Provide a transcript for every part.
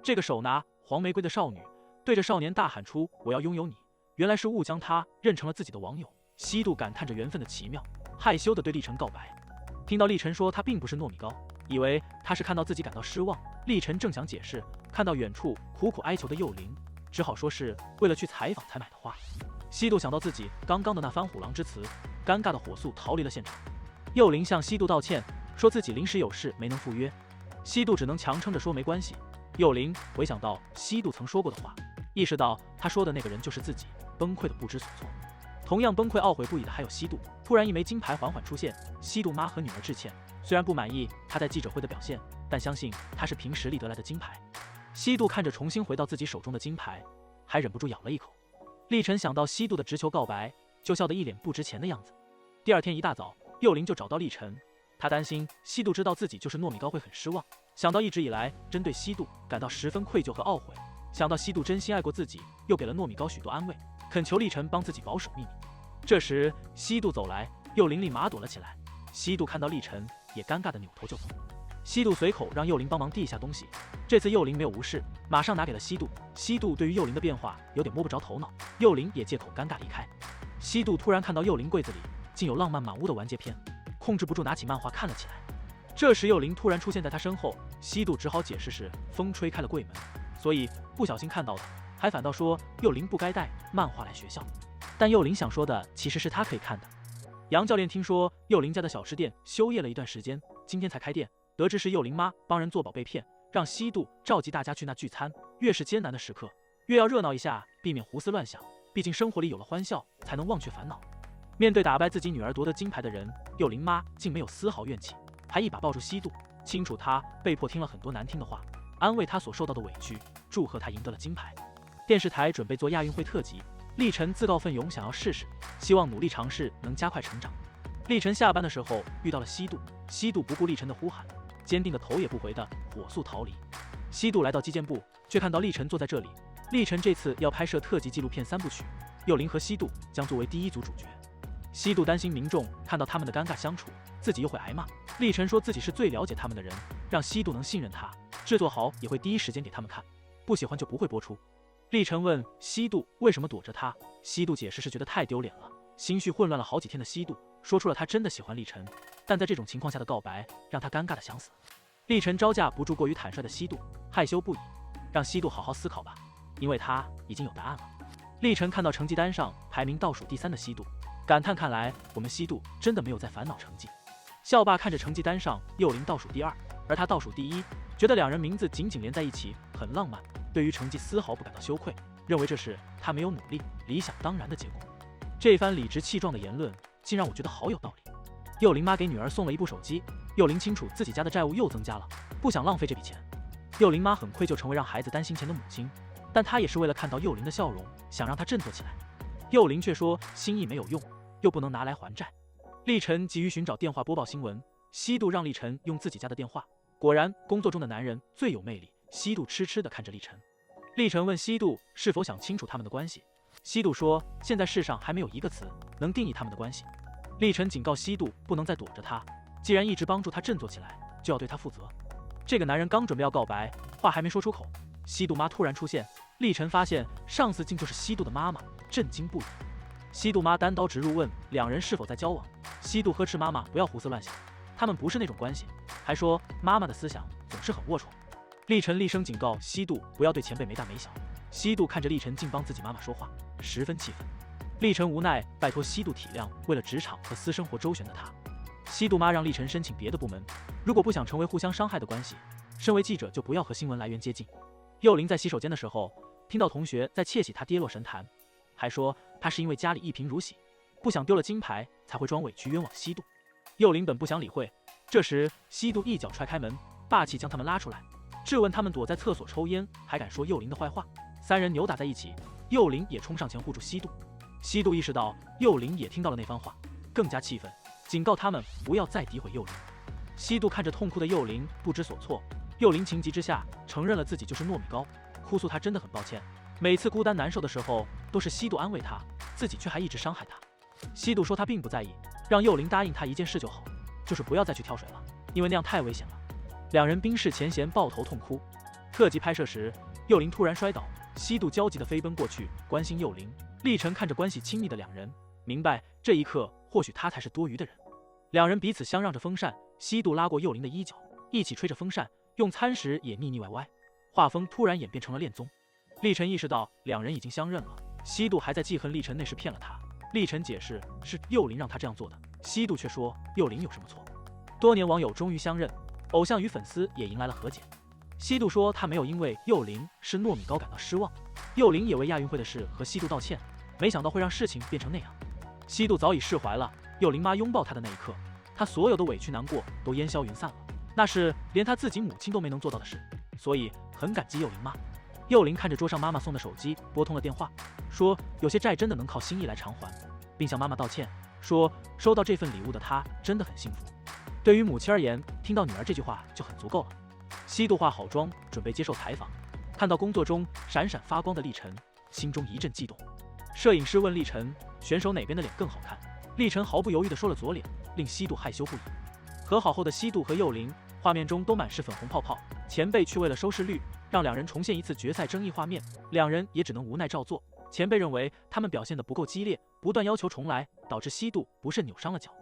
这个手拿黄玫瑰的少女对着少年大喊出我要拥有你，原来是误将他认成了自己的网友。西渡感叹着缘分的奇妙，害羞地对历晨告白。听到历晨说他并不是糯米糕，以为他是看到自己感到失望。历晨正想解释，看到远处苦苦哀求的幼灵，只好说是为了去采访才买的花。西渡想到自己刚刚的那番虎狼之词，尴尬的火速逃离了现场。幼灵向西渡道歉，说自己临时有事没能赴约。西渡只能强撑着说没关系。幼灵回想到西渡曾说过的话，意识到他说的那个人就是自己，崩溃的不知所措。同样崩溃懊悔不已的还有西渡。突然一枚金牌缓缓出现，西渡妈和女儿致歉，虽然不满意他在记者会的表现，但相信他是凭实力得来的金牌。西渡看着重新回到自己手中的金牌，还忍不住咬了一口。历晨想到西渡的直球告白，就笑得一脸不值钱的样子。第二天一大早，幼灵就找到历晨，他担心西渡知道自己就是糯米糕会很失望，想到一直以来针对西渡感到十分愧疚和懊悔，想到西渡真心爱过自己，又给了糯米糕许多安慰，恳求历晨帮自己保守秘密。这时西渡走来，幼灵立马躲了起来。西渡看到历晨，也尴尬的扭头就走。西渡随口让幼灵帮忙递一下东西，这次幼灵没有无视，马上拿给了西渡。西渡对于幼灵的变化有点摸不着头脑，幼灵也借口尴尬离开。西渡突然看到幼灵柜子里竟有浪漫满屋的完结篇，控制不住拿起漫画看了起来。这时幼灵突然出现在他身后，西渡只好解释是风吹开了柜门，所以不小心看到的，还反倒说幼灵不该带漫画来学校。但幼灵想说的其实是他可以看的。杨教练听说幼灵家的小吃店休业了一段时间，今天才开店，得知是幼灵妈帮人做保被骗，让西渡召集大家去那聚餐。越是艰难的时刻，越要热闹一下，避免胡思乱想，毕竟生活里有了欢笑，才能忘却烦恼。面对打败自己女儿夺得金牌的人，幼灵妈竟没有丝毫怨气，还一把抱住西渡，清楚他被迫听了很多难听的话，安慰他所受到的委屈，祝贺他赢得了金牌。电视台准备做亚运会特辑，历晨自告奋勇想要试试，希望努力尝试能加快成长。历晨下班的时候遇到了西渡，西渡不顾历晨的呼喊，坚定的头也不回的火速逃离。西渡来到击剑部，却看到历晨坐在这里。历晨这次要拍摄特辑纪录片3部曲，幼灵和西渡将作为第一组主角。西渡担心民众看到他们的尴尬相处，自己又会挨骂。历晨说自己是最了解他们的人，让西渡能信任他，制作好也会第一时间给他们看，不喜欢就不会播出。历晨问西渡为什么躲着他，西渡解释是觉得太丢脸了。心绪混乱了好几天的西渡说出了他真的喜欢历晨，但在这种情况下的告白让他尴尬的想死。历晨招架不住过于坦率的西渡，害羞不已，让西渡好好思考吧，因为他已经有答案了。历晨看到成绩单上排名倒数第3的西渡，感叹看来我们西渡真的没有在烦恼成绩。校霸看着成绩单上幼灵倒数第2，而他倒数第1，觉得两人名字紧紧连在一起很浪漫，对于成绩丝毫不感到羞愧，认为这是他没有努力理所当然的结果。这番理直气壮的言论竟让我觉得好有道理。幼灵妈给女儿送了一部手机，幼灵清楚自己家的债务又增加了，不想浪费这笔钱。幼灵妈很愧疚成为让孩子担心钱的母亲，但她也是为了看到幼灵的笑容，想让她振作起来。幼灵却说心意没有用，又不能拿来还债。历晨急于寻找电话播报新闻，西渡让历晨用自己家的电话。果然工作中的男人最有魅力。西渡痴痴地看着历晨。历晨问西渡是否想清楚他们的关系，西渡说现在世上还没有一个词能定义他们的关系。历晨警告西渡不能再躲着他，既然一直帮助他振作起来，就要对他负责。这个男人刚准备要告白，话还没说出口，西渡妈突然出现。历晨发现上司竟就是西渡的妈妈，震惊不已。西渡妈单刀直入问两人是否在交往，西渡呵斥妈妈不要胡思乱想，他们不是那种关系，还说妈妈的思想总是很龌龊。历晨厉声警告西渡不要对前辈没大没小。西渡看着历晨竟帮自己妈妈说话，十分气愤。历晨无奈拜托西渡体谅为了职场和私生活周旋的他。西渡妈让历晨申请别的部门，如果不想成为互相伤害的关系，身为记者就不要和新闻来源接近。幼灵在洗手间的时候听到同学在窃喜他跌落神坛，还说他是因为家里一贫如洗，不想丢了金牌才会装委屈冤枉西渡。幼灵本不想理会，这时西渡一脚踹开门，霸气将他们拉出来，质问他们躲在厕所抽烟还敢说幼灵的坏话。三人扭打在一起，幼灵也冲上前护住西渡。西渡意识到幼灵也听到了那番话，更加气愤，警告他们不要再诋毁幼灵。西渡看着痛哭的幼灵不知所措，幼灵情急之下承认了自己就是糯米糕，哭诉他真的很抱歉，每次孤单难受的时候都是西渡安慰他，自己却还一直伤害他。西渡说他并不在意，让幼灵答应他一件事就好，就是不要再去跳水了，因为那样太危险了。两人冰释前嫌，抱头痛哭。特辑拍摄时，幼灵突然摔倒，西渡焦急地飞奔过去关心幼灵。立晨看着关系亲密的两人，明白这一刻或许他才是多余的人。两人彼此相让着风扇，西渡拉过幼灵的衣角，一起吹着风扇，用餐时也腻腻歪歪。画风突然演变成了恋综。立晨意识到两人已经相认了，西渡还在记恨立晨那时骗了他。立晨解释是幼灵让他这样做的，西渡却说幼灵有什么错。多年网友终于相认，偶像与粉丝也迎来了和解。西渡说他没有因为幼灵是糯米糕感到失望，幼灵也为亚运会的事和西渡道歉，没想到会让事情变成那样。西渡早已释怀了，幼灵妈拥抱他的那一刻，他所有的委屈难过都烟消云散了，那是连他自己母亲都没能做到的事，所以很感激幼灵妈。幼灵看着桌上妈妈送的手机，拨通了电话，说有些债真的能靠心意来偿还，并向妈妈道歉，说收到这份礼物的她真的很幸福。对于母亲而言，听到女儿这句话就很足够了。西渡化好妆，准备接受采访，看到工作中闪闪发光的立晨，心中一阵悸动。摄影师问立晨，选手哪边的脸更好看？立晨毫不犹豫地说了左脸，令西渡害羞不已。和好后的西渡和幼灵，画面中都满是粉红泡泡，前辈却为了收视率，让两人重现一次决赛争议画面，两人也只能无奈照做。前辈认为他们表现得不够激烈，不断要求重来，导致西渡不慎扭伤了脚。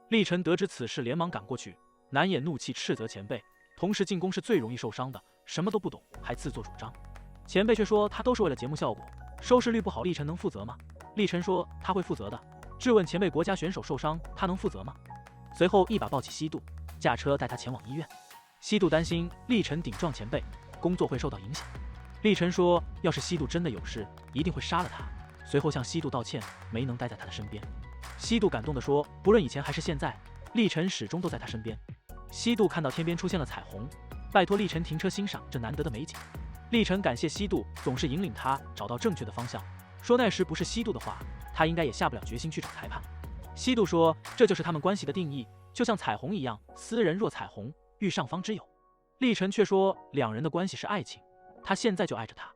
立晨得知此事，连忙赶过去，难掩怒气，斥责前辈。同时进攻是最容易受伤的，什么都不懂还自作主张。前辈却说他都是为了节目效果，收视率不好，立晨能负责吗？立晨说他会负责的，质问前辈国家选手受伤，他能负责吗？随后一把抱起西渡，驾车带他前往医院。西渡担心立晨顶撞前辈，工作会受到影响。立晨说要是西渡真的有事，一定会杀了他。随后向西渡道歉，没能待在他的身边。西渡感动地说，不论以前还是现在，立晨始终都在他身边。西渡看到天边出现了彩虹，拜托立晨停车欣赏这难得的美景。立晨感谢西渡总是引领他找到正确的方向，说那时不是西渡的话，他应该也下不了决心去找裁判。西渡说这就是他们关系的定义，就像彩虹一样，斯人若彩虹，遇上方知有。立晨却说两人的关系是爱情，他现在就爱着他。